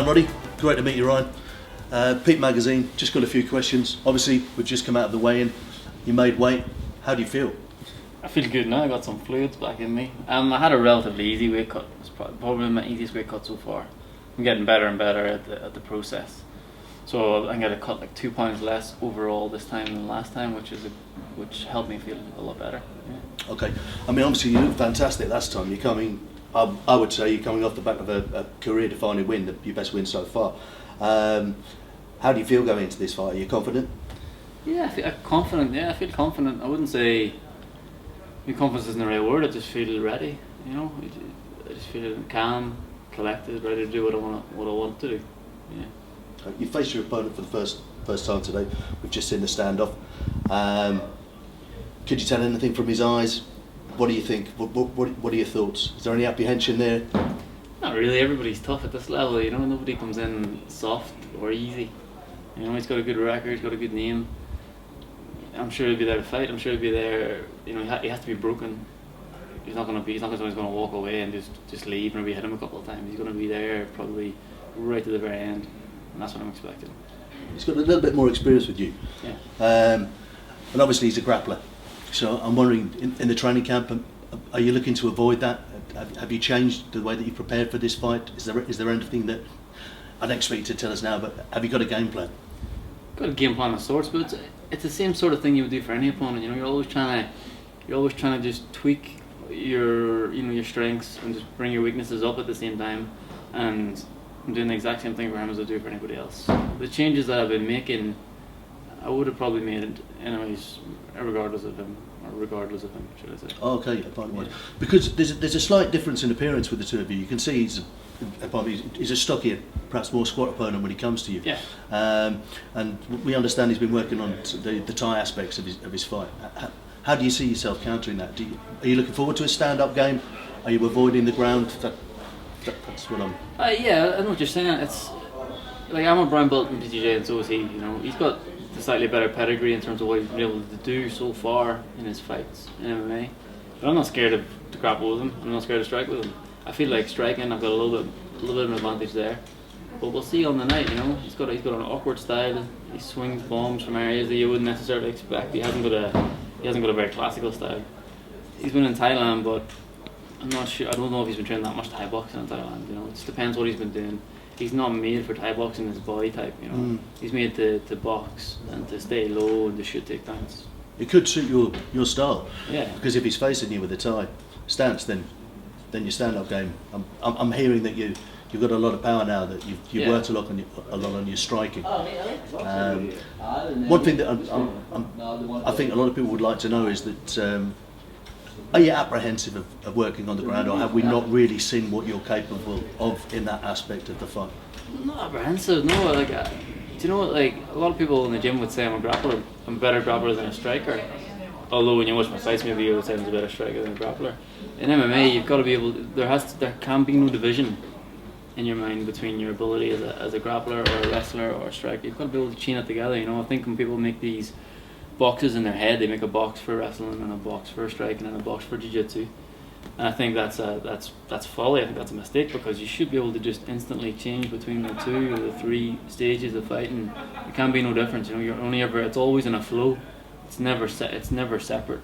Roddy. Great to meet you, Ryan. Peep magazine, just got a few questions. Obviously, we've just come out of the weigh-in. You made weight. How do you feel? I feel good now. I got some fluids back in me. I had a relatively easy weight cut. It's probably my easiest weight cut so far. I'm getting better and better at the process. So I'm gonna cut like 2 pounds less overall this time than last time, which helped me feel a lot better. Yeah. Okay. I mean, obviously you look fantastic last time. You're coming. I would say you're coming off the back of a career-defining win, your best win so far. How do you feel going into this fight? Are you confident? Yeah, I feel confident. Yeah, I feel confident. I wouldn't say confidence isn't the right word. I just feel ready. You know, I just feel calm, collected, ready to do what I want to do. Yeah. You faced your opponent for the first time today. We've just seen the standoff. Could you tell anything from his eyes? What do you think? What are your thoughts? Is there any apprehension there? Not really. Everybody's tough at this level. You know, nobody comes in soft or easy. You know, he's got a good record. He's got a good name. I'm sure he'll be there to fight. I'm sure he'll be there. You know, he has to be broken. He's not going to walk away and just leave and maybe hit him a couple of times. He's going to be there probably right to the very end, and that's what I'm expecting. He's got a little bit more experience with you. Yeah. And obviously he's a grappler. So I'm wondering, in the training camp, are you looking to avoid that? Have you changed the way that you prepared for this fight? Is there anything that, I don't expect you to tell us now, but have you got a game plan? Got a game plan of sorts, but it's the same sort of thing you would do for any opponent. You know, you're always trying to just tweak your strengths and just bring your weaknesses up at the same time. And I'm doing the exact same thing for him as I do for anybody else. The changes that I've been making, I would have probably made anyways, regardless of him, should I say. Oh, okay, yeah. Because there's a slight difference in appearance with the two of you. You can see he's a stockier, perhaps more squat opponent when he comes to you. Yeah. And we understand he's been working on the Thai aspects of his fight. How do you see yourself countering that? Are you looking forward to a stand-up game? Are you avoiding the ground? That's what I'm... Yeah, I know what you're saying. It's like I'm a brown belt in PTJ and so is he. You know, he's got a slightly better pedigree in terms of what he's been able to do so far in his fights in MMA. But I'm not scared to grapple with him. I'm not scared to strike with him. I feel like striking, I've got a little bit of an advantage there. But we'll see on the night. You know, he's got an awkward style. He swings bombs from areas that you wouldn't necessarily expect. He hasn't got a very classical style. He's been in Thailand, but I'm not sure. I don't know if he's been training that much Thai boxing in Thailand. You know, it just depends what he's been doing. He's not made for Thai boxing. His body type, you know. He's made to box and to stay low and to shoot takedowns. It could suit your style. Yeah. Because if he's facing you with a Thai stance, then your stand-up game. I'm hearing that you've got a lot of power now. That you've worked a lot on your striking. One thing that I think a lot of people would like to know is that. Are you apprehensive of working on the ground, or have we not really seen what you're capable of in that aspect of the fight? I'm not apprehensive, no. Like, do you know what? Like, a lot of people in the gym would say I'm a grappler. I'm a better grappler than a striker. Although when you watch my fights, maybe you would say I'm a better striker than a grappler. In MMA, you've got to be able. There can be no division in your mind between your ability as a grappler or a wrestler or a striker. You've got to be able to chain it together. You know, I think when people make these boxes in their head, they make a box for wrestling and a box for striking and a box for jiu-jitsu, and I think that's folly. I think that's a mistake, because you should be able to just instantly change between the 2 or the 3 stages of fighting. There can be no difference. You know, it's always in a flow. It's never separate.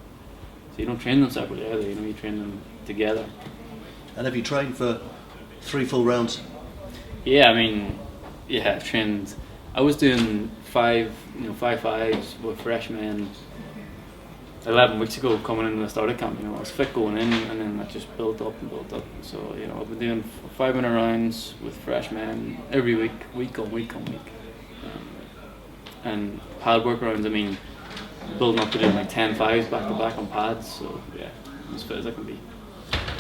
So you don't train them separately either. You know, you train them together. And have you trained for 3 full rounds? Yeah, I mean, I've trained. I was doing 5 5s with freshmen 11 weeks ago coming into the starter camp. You know, I was fit going in, and then that just built up. So, you know, I've been doing 5-minute rounds with freshmen every week, week on week. And pad work rounds, I mean, building up to doing like 10 5s back to back on pads. So yeah, I'm as fit as I can be.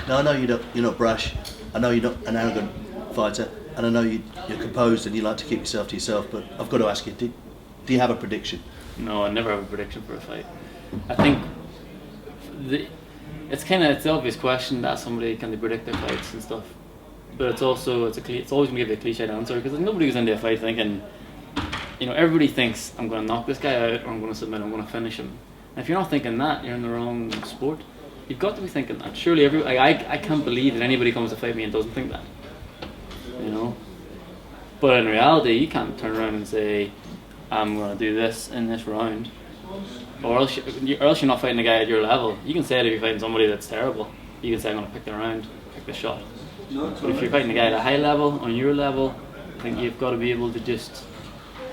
Now I know you're not brash. I know you're not an arrogant fighter. And I know you're composed and you like to keep yourself to yourself, but I've got to ask you, do you have a prediction? No, I never have a prediction for a fight. I think it's the obvious question to ask somebody, can they predict their fights and stuff? But it's always going to give you a cliched answer, because nobody goes into a fight thinking, you know, everybody thinks I'm going to knock this guy out, or I'm going to submit, I'm going to finish him. And if you're not thinking that, you're in the wrong sport. You've got to be thinking that. Surely I can't believe that anybody comes to fight me and doesn't think that. You know, But in reality, you can't turn around and say, I'm going to do this in this round, or else you're not fighting a guy at your level. You can say it if you're fighting somebody that's terrible. You can say, I'm going to pick the round, pick the shot. But if you're fighting a guy at a high level, on your level, I think you've got to be able to just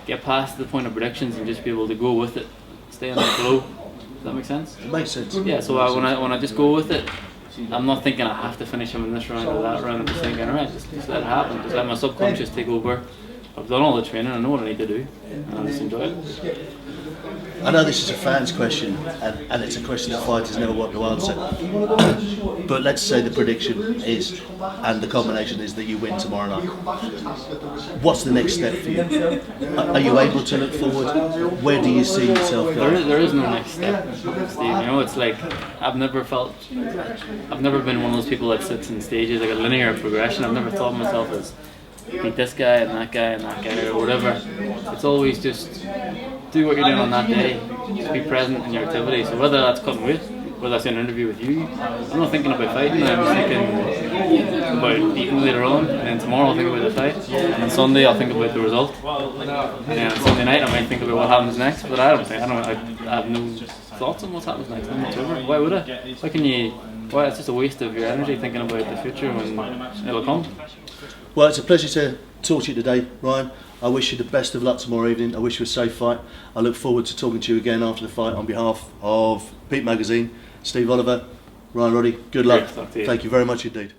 get past the point of predictions and just be able to go with it, stay on the flow. Does that make sense? It makes sense. Yeah, so when I just go with it, I'm not thinking I have to finish him in this round or that round. I'm just thinking, alright, just let it happen. Just let my subconscious take over. I've done all the training, I know what I need to do, and I just enjoy it. I know this is a fan's question, and it's a question that fighters never want to answer. But let's say the prediction is, and the combination is, that you win tomorrow night. What's the next step for you? Are you able to look forward? Where do you see yourself going? There is no next step, Steve. You know, it's like I've never been one of those people that sits in stages like a linear progression. I've never thought of myself as beat this guy and that guy and that guy or whatever. It's always just do what you're doing on that day. Just be present in your activity. So whether that's cutting weight, whether that's in an interview with you, I'm not thinking about fighting. I'm thinking about eating later on, and then tomorrow I'll think about the fight, and on Sunday I'll think about the result, and then on Sunday night I might think about what happens next. But I have no thoughts on what happens next. I'm not sure. Why would I? Why? It's just a waste of your energy thinking about the future when it'll come. Well, it's a pleasure to talk to you today, Ryan. I wish you the best of luck tomorrow evening. I wish you a safe fight. I look forward to talking to you again after the fight. On behalf of Peep Magazine, Steve Oliver, Ryan Roddy, good luck. Great to talk to you. Thank you very much indeed.